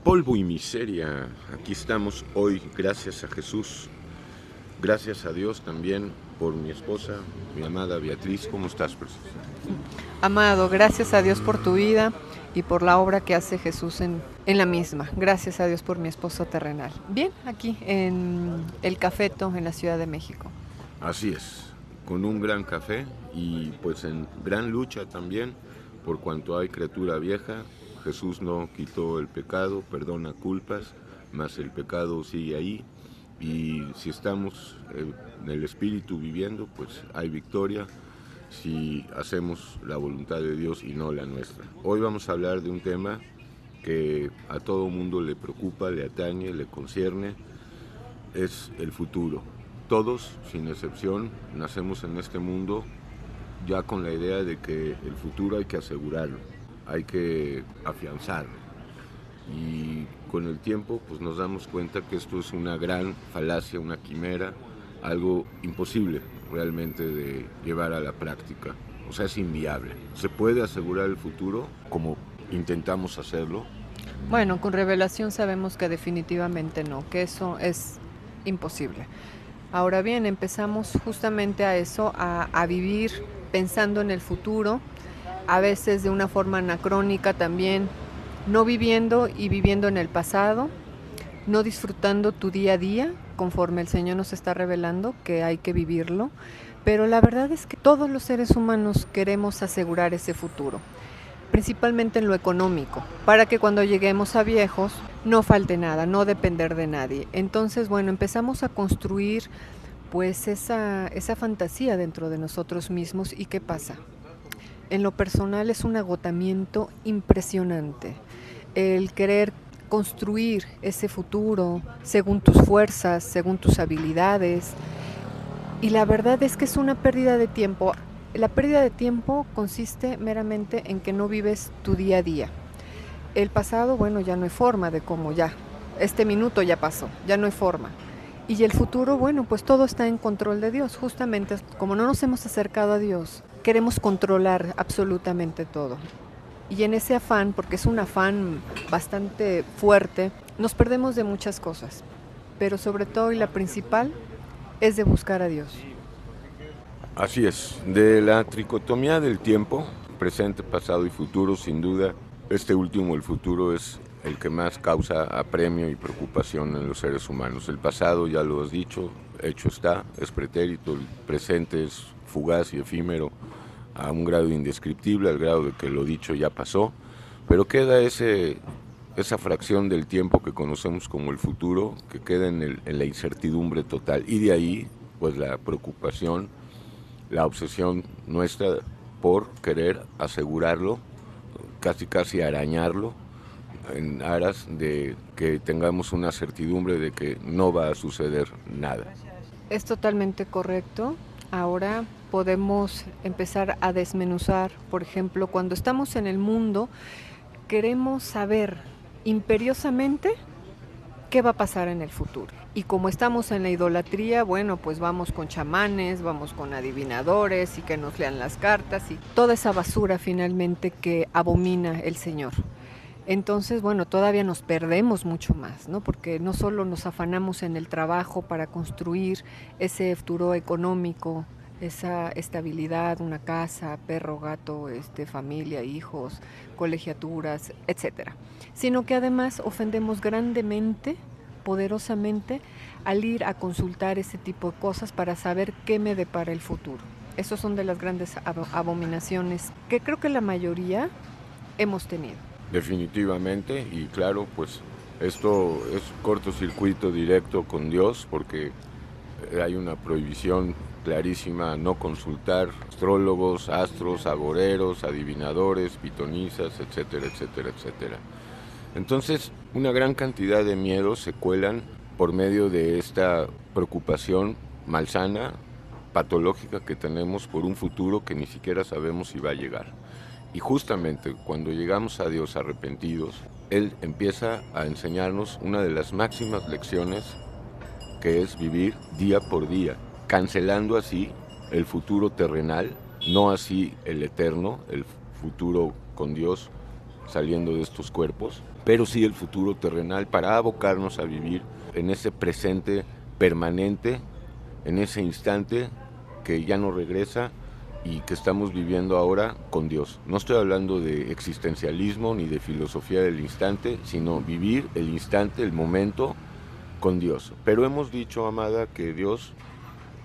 polvo y miseria. Aquí estamos hoy, gracias a Jesús, gracias a Dios también por mi esposa, mi amada Beatriz. ¿Cómo estás, preciosa? Amado, gracias a Dios por tu vida y por la obra que hace Jesús en la misma. Gracias a Dios por mi esposo terrenal. Bien, aquí en El Cafeto, en la Ciudad de México. Así es, con un gran café y pues en gran lucha también, por cuanto hay criatura vieja. Jesús no quitó el pecado, perdona culpas, mas el pecado sigue ahí. Y si estamos en el Espíritu viviendo, pues hay victoria si hacemos la voluntad de Dios y no la nuestra. Hoy vamos a hablar de un tema que a todo mundo le preocupa, le atañe, le concierne, es el futuro. Todos, sin excepción, nacemos en este mundo ya con la idea de que el futuro hay que asegurarlo, hay que afianzarlo. Y con el tiempo pues nos damos cuenta que esto es una gran falacia, una quimera, algo imposible realmente de llevar a la práctica. O sea, es inviable. ¿Se puede asegurar el futuro como intentamos hacerlo? Bueno, con revelación sabemos que definitivamente no, que eso es imposible. Ahora bien, empezamos justamente a eso, a vivir pensando en el futuro, a veces de una forma anacrónica también, no viviendo y viviendo en el pasado, no disfrutando tu día a día, conforme el Señor nos está revelando que hay que vivirlo. Pero la verdad es que todos los seres humanos queremos asegurar ese futuro, principalmente en lo económico, para que cuando lleguemos a viejos no falte nada, no depender de nadie. Entonces, bueno, empezamos a construir pues esa fantasía dentro de nosotros mismos. ¿Y qué pasa? En lo personal es un agotamiento impresionante. El querer construir ese futuro según tus fuerzas, según tus habilidades. Y la verdad es que es una pérdida de tiempo. La pérdida de tiempo consiste meramente en que no vives tu día a día. El pasado, bueno, ya no hay forma de cómo ya. Este minuto ya pasó, ya no hay forma. Y el futuro, bueno, pues todo está en control de Dios. Justamente como no nos hemos acercado a Dios, queremos controlar absolutamente todo. Y en ese afán, porque es un afán bastante fuerte, nos perdemos de muchas cosas. Pero sobre todo, y la principal, es de buscar a Dios. Así es, de la tricotomía del tiempo, presente, pasado y futuro, sin duda, este último, el futuro, es el que más causa apremio y preocupación en los seres humanos. El pasado, ya lo has dicho, hecho está, es pretérito, el presente es fugaz y efímero a un grado indescriptible, al grado de que lo dicho ya pasó, pero queda esa fracción del tiempo que conocemos como el futuro, que queda en la incertidumbre total, y de ahí pues la preocupación, la obsesión nuestra por querer asegurarlo, casi arañarlo, en aras de que tengamos una certidumbre de que no va a suceder nada. Es totalmente correcto. Ahora podemos empezar a desmenuzar, por ejemplo, cuando estamos en el mundo, queremos saber imperiosamente qué va a pasar en el futuro. Y como estamos en la idolatría, bueno, pues vamos con chamanes, vamos con adivinadores y que nos lean las cartas y toda esa basura finalmente que abomina el Señor. Entonces, bueno, todavía nos perdemos mucho más, ¿no? Porque no solo nos afanamos en el trabajo para construir ese futuro económico, esa estabilidad, una casa, perro, gato, familia, hijos, colegiaturas, etcétera, sino que además ofendemos grandemente, poderosamente, al ir a consultar ese tipo de cosas para saber qué me depara el futuro. Esas son de las grandes abominaciones que creo que la mayoría hemos tenido. Definitivamente, y claro, pues esto es cortocircuito directo con Dios, porque hay una prohibición clarísima a no consultar astrólogos, astros, agoreros, adivinadores, pitonisas, etcétera, etcétera, etcétera. Entonces, una gran cantidad de miedos se cuelan por medio de esta preocupación malsana, patológica que tenemos por un futuro que ni siquiera sabemos si va a llegar. Y justamente cuando llegamos a Dios arrepentidos, Él empieza a enseñarnos una de las máximas lecciones, que es vivir día por día, cancelando así el futuro terrenal, no así el eterno, el futuro con Dios, saliendo de estos cuerpos, pero sí el futuro terrenal para abocarnos a vivir en ese presente permanente, en ese instante que ya no regresa y que estamos viviendo ahora con Dios. No estoy hablando de existencialismo ni de filosofía del instante, sino vivir el instante, el momento con Dios. Pero hemos dicho, amada, que Dios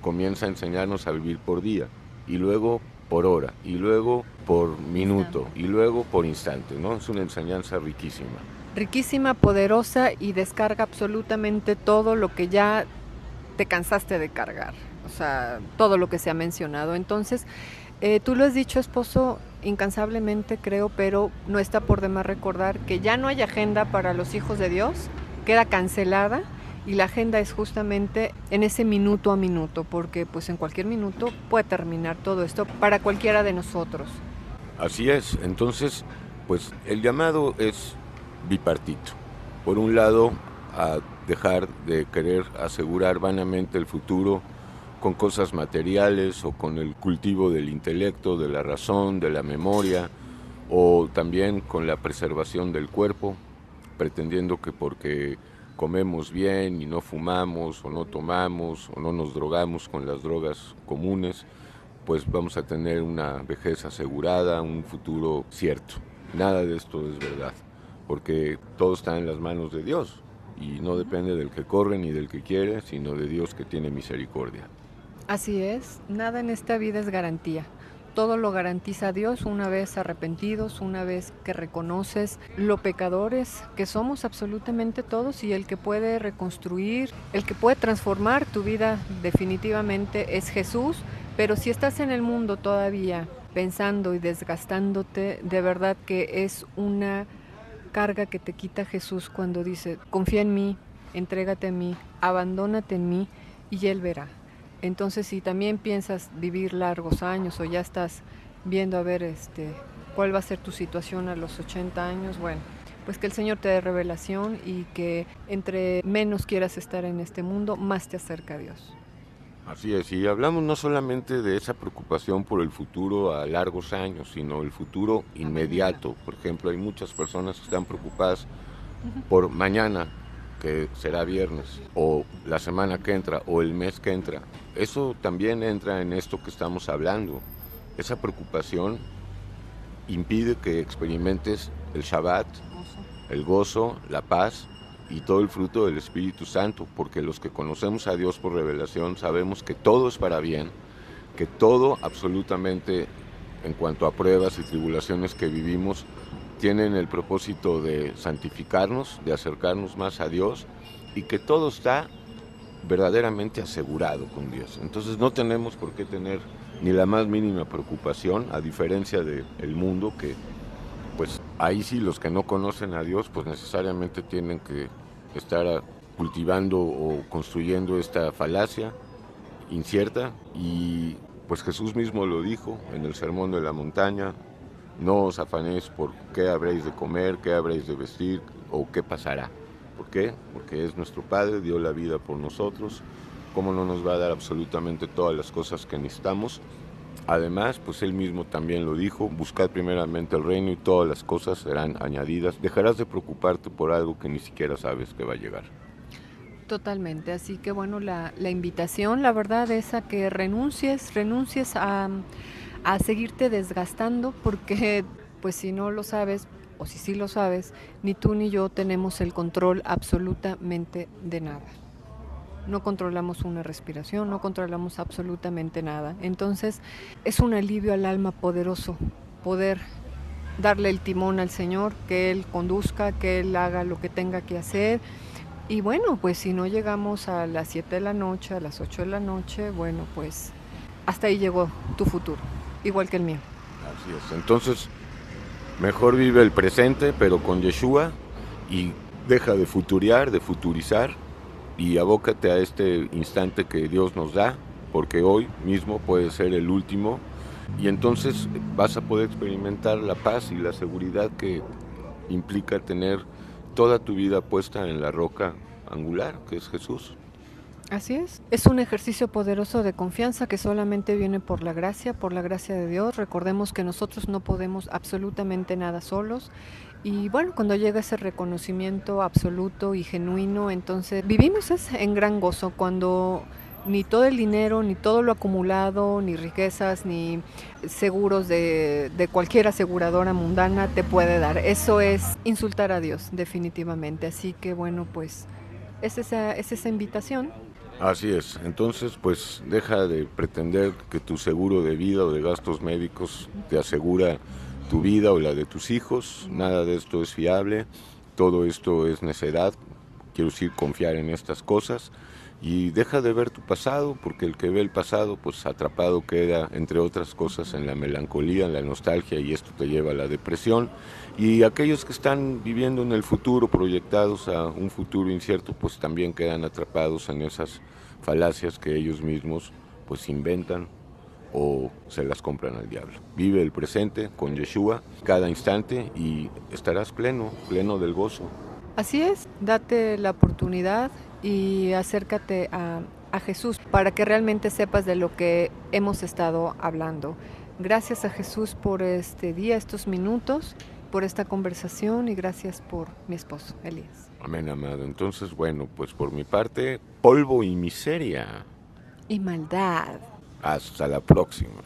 comienza a enseñarnos a vivir por día, y luego por hora, y luego por minuto, y luego por instante, ¿no? Es una enseñanza riquísima. Riquísima, poderosa y descarga absolutamente todo lo que ya te cansaste de cargar, o sea, todo lo que se ha mencionado. Entonces, tú lo has dicho, esposo, incansablemente creo, pero no está por demás recordar que ya no hay agenda para los hijos de Dios, queda cancelada, y la agenda es justamente en ese minuto a minuto, porque pues en cualquier minuto puede terminar todo esto para cualquiera de nosotros. Así es, entonces, pues el llamado es bipartito. Por un lado, a dejar de querer asegurar vanamente el futuro con cosas materiales o con el cultivo del intelecto, de la razón, de la memoria, o también con la preservación del cuerpo, pretendiendo que porque comemos bien y no fumamos o no tomamos o no nos drogamos con las drogas comunes, pues vamos a tener una vejez asegurada, un futuro cierto. Nada de esto es verdad, porque todo está en las manos de Dios y no depende del que corre ni del que quiere, sino de Dios que tiene misericordia. Así es, nada en esta vida es garantía. Todo lo garantiza Dios una vez arrepentidos, una vez que reconoces lo pecadores que somos absolutamente todos, y el que puede reconstruir, el que puede transformar tu vida definitivamente es Jesús. Pero si estás en el mundo todavía pensando y desgastándote, de verdad que es una carga que te quita Jesús cuando dice: confía en mí, entrégate a mí, abandónate en mí y Él verá. Entonces, si también piensas vivir largos años o ya estás viendo a ver cuál va a ser tu situación a los 80 años, bueno, pues que el Señor te dé revelación, y que entre menos quieras estar en este mundo, más te acerca a Dios. Así es, y hablamos no solamente de esa preocupación por el futuro a largos años, sino el futuro inmediato. Por ejemplo, hay muchas personas que están preocupadas por mañana, que será viernes, o la semana que entra, o el mes que entra. Eso también entra en esto que estamos hablando. Esa preocupación impide que experimentes el Shabbat, el gozo, la paz y todo el fruto del Espíritu Santo, porque los que conocemos a Dios por revelación sabemos que todo es para bien, que todo absolutamente, en cuanto a pruebas y tribulaciones que vivimos, tienen el propósito de santificarnos, de acercarnos más a Dios, y que todo está verdaderamente asegurado con Dios. Entonces no tenemos por qué tener ni la más mínima preocupación, a diferencia del mundo, que pues ahí sí los que no conocen a Dios pues necesariamente tienen que estar cultivando o construyendo esta falacia incierta, y pues Jesús mismo lo dijo en el Sermón de la Montaña: no os afanéis por qué habréis de comer, qué habréis de vestir o qué pasará. ¿Por qué? Porque es nuestro Padre, dio la vida por nosotros. ¿Cómo no nos va a dar absolutamente todas las cosas que necesitamos? Además, pues Él mismo también lo dijo: buscad primeramente el reino y todas las cosas serán añadidas. Dejarás de preocuparte por algo que ni siquiera sabes que va a llegar. Totalmente, así que bueno, la invitación, la verdad, es a que renuncies a seguirte desgastando, porque pues si no lo sabes, o si sí lo sabes, ni tú ni yo tenemos el control absolutamente de nada. No controlamos una respiración, no controlamos absolutamente nada. Entonces es un alivio al alma poderoso poder darle el timón al Señor, que Él conduzca, que Él haga lo que tenga que hacer. Y bueno, pues si no llegamos a las 7 de la noche, a las 8 de la noche, bueno, pues hasta ahí llegó tu futuro, igual que el mío. Así es. Entonces, mejor vive el presente, pero con Yeshua, y deja de futuriar, de futurizar, y abócate a este instante que Dios nos da, porque hoy mismo puede ser el último, y entonces vas a poder experimentar la paz y la seguridad que implica tener toda tu vida puesta en la roca angular, que es Jesús. Así es un ejercicio poderoso de confianza que solamente viene por la gracia de Dios. Recordemos que nosotros no podemos absolutamente nada solos, Y bueno, cuando llega ese reconocimiento absoluto y genuino, entonces vivimos en gran gozo cuando ni todo el dinero, ni todo lo acumulado, ni riquezas, ni seguros de cualquier aseguradora mundana te puede dar. Eso es insultar a Dios, definitivamente. Así que bueno, pues es esa invitación. Así es, entonces pues deja de pretender que tu seguro de vida o de gastos médicos te asegura tu vida o la de tus hijos, nada de esto es fiable, todo esto es necedad, quiero decir confiar en estas cosas y deja de ver tu pasado, porque el que ve el pasado pues atrapado queda entre otras cosas en la melancolía, en la nostalgia y esto te lleva a la depresión y aquellos que están viviendo en el futuro, proyectados a un futuro incierto, pues también quedan atrapados en esas falacias que ellos mismos pues inventan o se las compran al diablo. Vive el presente con Yeshua cada instante y estarás pleno, pleno del gozo. Así es, date la oportunidad y acércate a Jesús para que realmente sepas de lo que hemos estado hablando. Gracias a Jesús por este día, estos minutos, por esta conversación y gracias por mi esposo, Elías. Amén, amado. Entonces, bueno, pues por mi parte, polvo y miseria. Y maldad. Hasta la próxima.